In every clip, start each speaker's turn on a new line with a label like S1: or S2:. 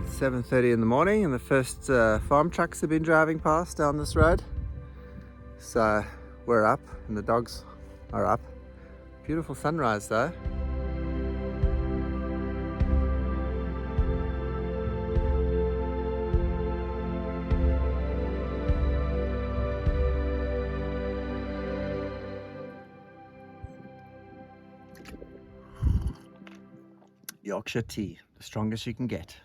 S1: It's 7:30 in the morning and the first farm trucks have been driving past down this road. So we're up and the dogs are up. Beautiful sunrise though. Yorkshire tea, the strongest you can get.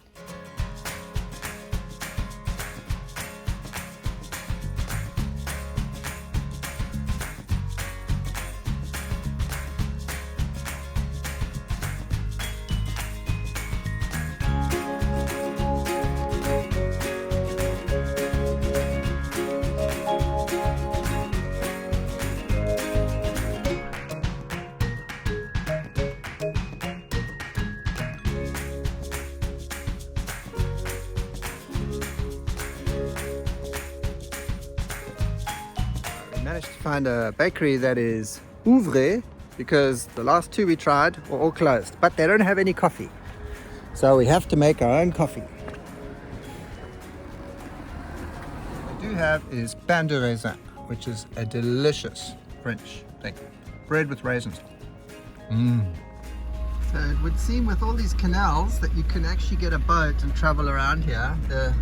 S1: Managed to find a bakery that is ouvre because the last two we tried were all closed, but they don't have any coffee, so we have to make our own coffee. What we do have is pain de raisin, which is a delicious French thing, bread with raisins. So it would seem with all these canals that you can actually get a boat and travel around here. The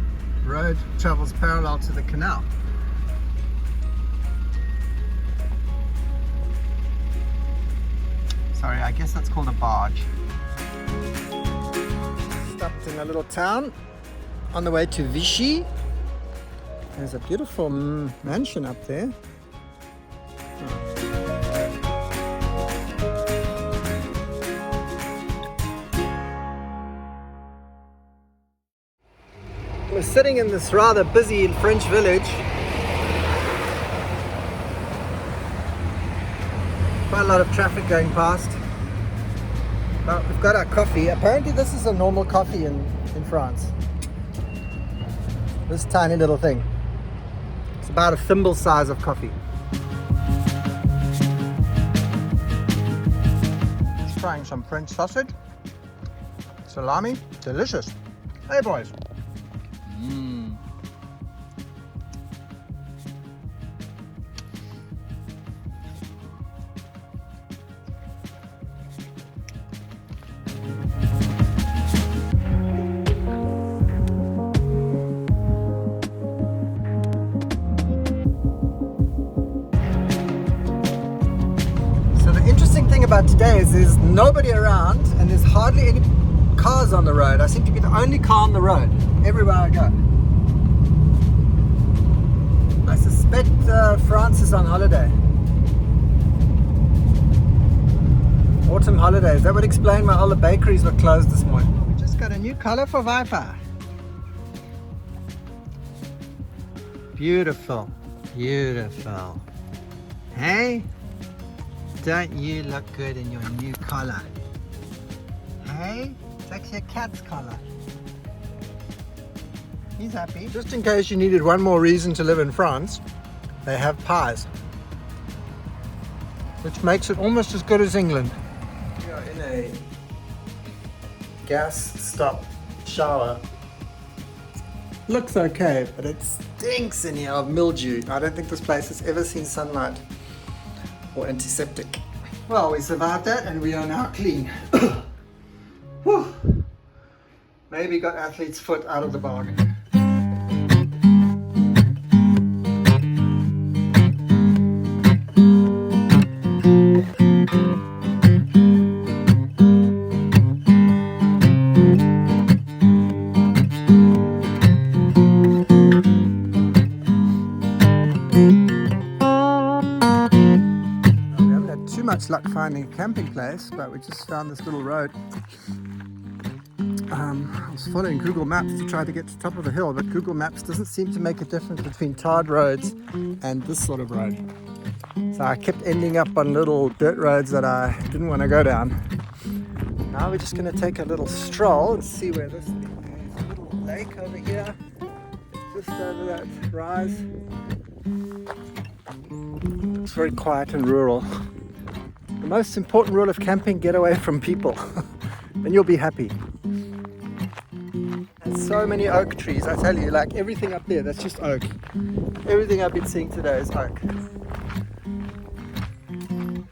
S1: road travels parallel to the canal. Sorry, I guess that's called a barge. Stopped in a little town on the way to Vichy. There's a beautiful mansion up there. We're sitting in this rather busy French village. Quite a lot of traffic going past. But we've got our coffee. Apparently this is a normal coffee in France. This tiny little thing. It's about a thimble size of coffee. Just trying some French sausage. Salami. Delicious. Hey boys. About today is there's nobody around and there's hardly any cars on the road. I seem to be the only car on the road everywhere I go. I suspect France is on holiday. Autumn holidays. That would explain why all the bakeries were closed this morning. We just got a new color for Viper. Beautiful, beautiful. Hey? Don't you look good in your new collar? Hey? It's actually a cat's collar. He's happy. Just in case you needed one more reason to live in France, they have pies, which makes it almost as good as England. We are in a gas stop shower. Looks okay, but it stinks in here of mildew. I don't think this place has ever seen sunlight or antiseptic. Well, we survived that and we are now clean. Maybe got athlete's foot out of the bargain. Much luck finding a camping place, but we just found this little road. I was following Google Maps to try to get to the top of the hill, but Google Maps doesn't seem to make a difference between tarred roads and this sort of road. So I kept ending up on little dirt roads that I didn't want to go down. Now we're just going to take a little stroll and see where this is. There's a little lake over here, just over that rise. It's very quiet and rural. The most important rule of camping: get away from people. Then you'll be happy. As So many oak trees, I tell you, like everything up there, that's just oak. Everything I've been seeing today is oak.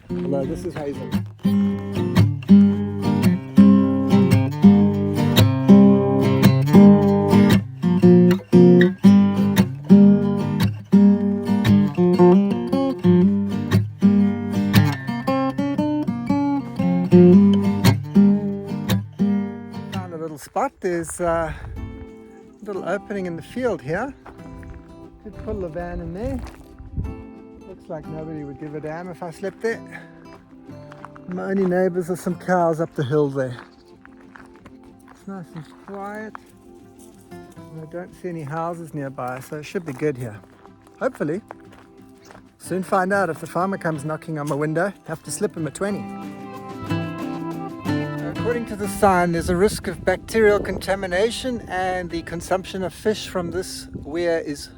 S1: Although this is hazel. Found a little spot. There's a little opening in the field here. Could pull the van in there. Looks like nobody would give a damn if I slept there. My only neighbours are some cows up the hill there. It's nice and quiet. And I don't see any houses nearby, so it should be good here. Hopefully. Soon find out if the farmer comes knocking on my window. Have to slip him a 20. According to the sign, there's a risk of bacterial contamination and the consumption of fish from this weir is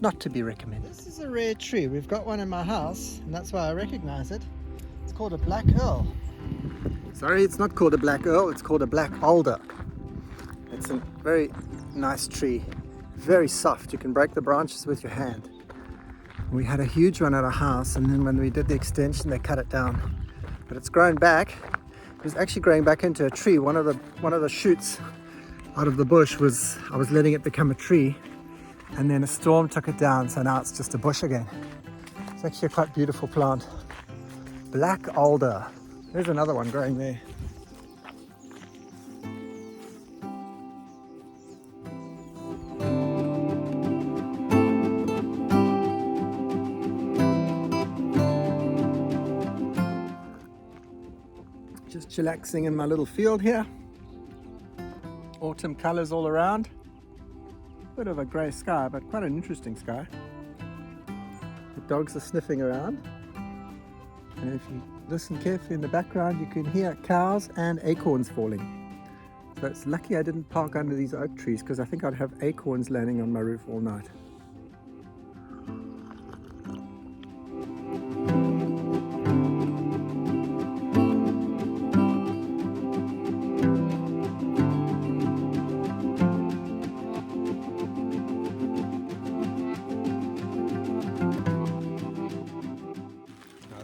S1: not to be recommended. This is a rare tree. We've got one in my house, and that's why I recognize it. It's called a black earl. Sorry, it's not called a black earl, it's called a black alder. It's a very nice tree, very soft. You can break the branches with your hand. We had a huge one at our house, and then when we did the extension, they cut it down. But it's grown back. It was actually growing back into a tree. One of the shoots out of the bush was, I was letting it become a tree, and then a storm took it down, so now it's just a bush again. It's actually a quite beautiful plant. Black alder. There's another one growing there. Just chillaxing in my little field here. Autumn colors all around. Bit of a grey sky, but quite an interesting sky. The dogs are sniffing around. And if you listen carefully in the background, you can hear cows and acorns falling. So it's lucky I didn't park under these oak trees, because I think I'd have acorns landing on my roof all night.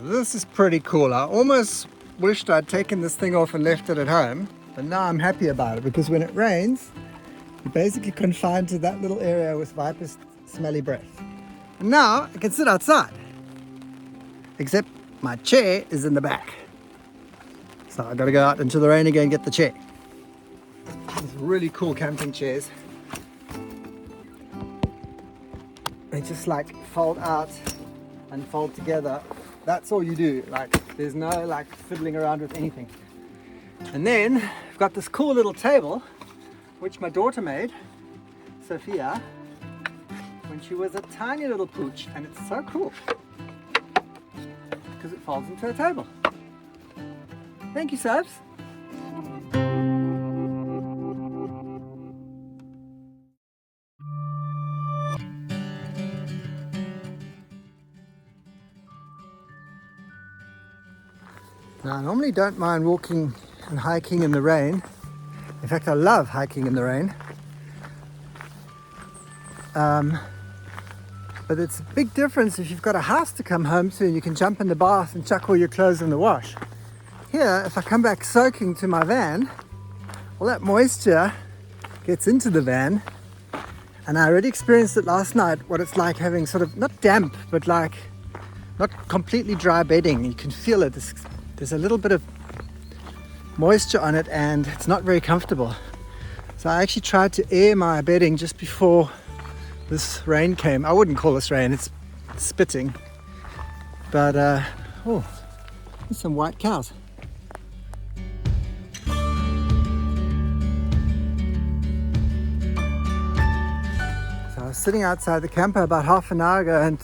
S1: This is pretty cool. I almost wished I'd taken this thing off and left it at home, but now I'm happy about it, because when it rains, you're basically confined to that little area with Viper's smelly breath. And now I can sit outside, except my chair is in the back. So I gotta go out into the rain again and get the chair. These really cool camping chairs. They just like fold out and fold together. That's all you do. Like, there's no like fiddling around with anything. And then I've got this cool little table which my daughter made, Sophia, when she was a tiny little pooch, and it's so cool because it folds into a table. Thank you, Sophs. Now, I normally don't mind walking and hiking in the rain. In fact, I love hiking in the rain. But it's a big difference if you've got a house to come home to and you can jump in the bath and chuck all your clothes in the wash. Here, if I come back soaking to my van, all that moisture gets into the van. And I already experienced it last night, what it's like having sort of, not damp, but like not completely dry bedding. You can feel it. There's a little bit of moisture on it and it's not very comfortable. So I actually tried to air my bedding just before this rain came. I wouldn't call this rain, it's spitting. But, oh, there's some white cows. So I was sitting outside the camper about half an hour ago and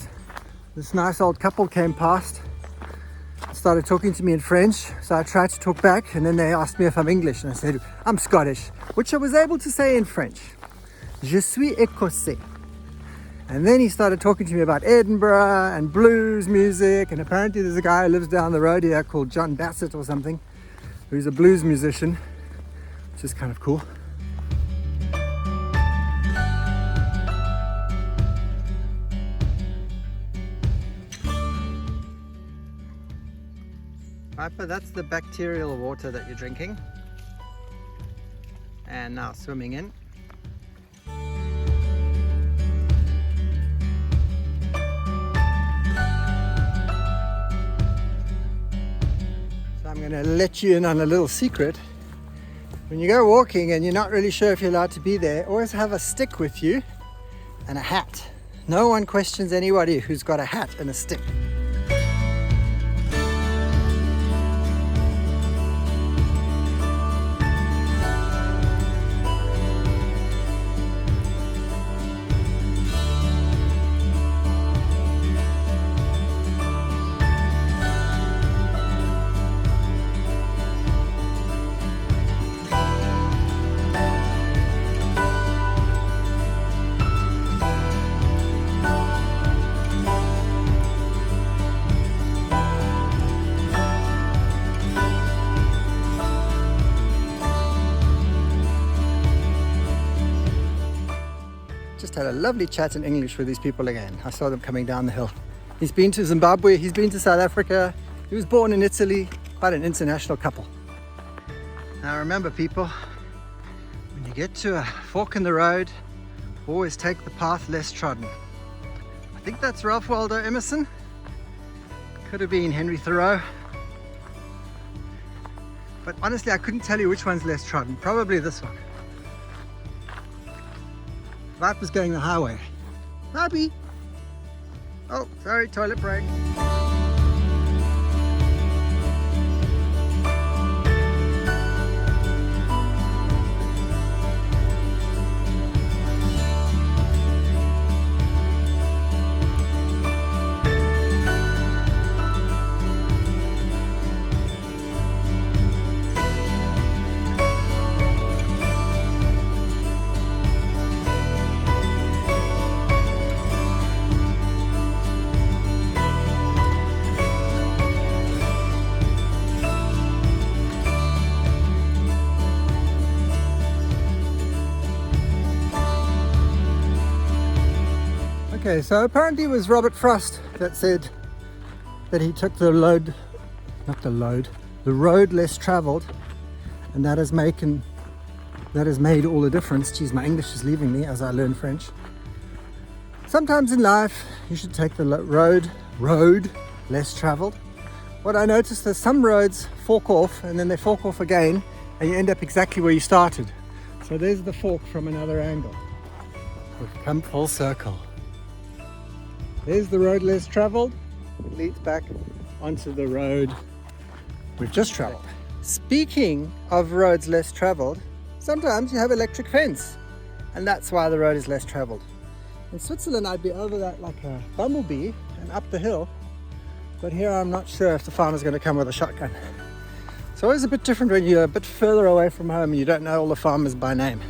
S1: this nice old couple came past, started talking to me in French, so I tried to talk back and then they asked me if I'm English and I said, I'm Scottish, which I was able to say in French. Je suis écossais. And then he started talking to me about Edinburgh and blues music, and apparently there's a guy who lives down the road here called John Bassett or something, who's a blues musician, which is kind of cool. So Viper, that's the bacterial water that you're drinking. And now swimming in. So I'm going to let you in on a little secret. When you go walking and you're not really sure if you're allowed to be there, always have a stick with you and a hat. No one questions anybody who's got a hat and a stick. Just had a lovely chat in English with these people again. I saw them coming down the hill. He's been to Zimbabwe, he's been to South Africa. He was born in Italy, quite an international couple. Now remember people, when you get to a fork in the road, always take the path less trodden. I think that's Ralph Waldo Emerson. Could have been Henry Thoreau. But honestly, I couldn't tell you which one's less trodden. Probably this one. Viper's going the highway. Happy. Oh, sorry, toilet break. Okay, so apparently it was Robert Frost that said that he took the road less traveled, and that has made all the difference. Geez, my English is leaving me as I learn French. Sometimes in life you should take the road less traveled. What I noticed is some roads fork off and then they fork off again and you end up exactly where you started. So there's the fork from another angle. We've come full circle. There's the road less traveled. It leads back onto the road we've just traveled. Speaking of roads less traveled, sometimes you have electric fence, and that's why the road is less traveled. In Switzerland, I'd be over that like a bumblebee and up the hill, but here I'm not sure if the farmer's going to come with a shotgun. It's always a bit different when you're a bit further away from home and you don't know all the farmers by name.